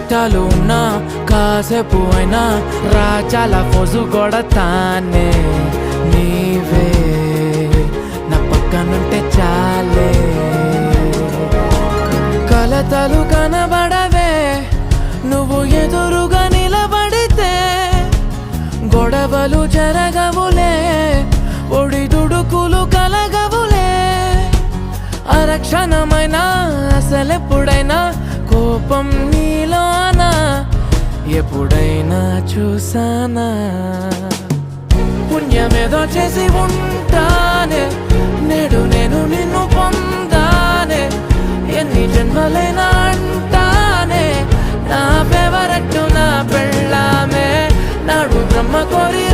కష్టాలు ఉన్నా కాసేపు అయినా రాజాల ఫోజు కొడతానే. నీవే నా పక్కనుంటే చాలే. కలతలు కనబడవే నువ్వు ఎదురుగా నిలబడితే. గొడవలు జరగవులే ఒడిదుడుకులు కలగవులే. అరక్షణమైనా అసలెప్పుడైనా కోపం నీలోనా ఎప్పుడైనా చూసానా. పుణ్యమేదో చేసి ఉంటానే నేడు నేను నిన్ను పొందానే. ఎన్ని జన్మలైనా అంటానే నా ఫేవరెట్ నా పెళ్ళామే. నాడు బ్రహ్మ కోరి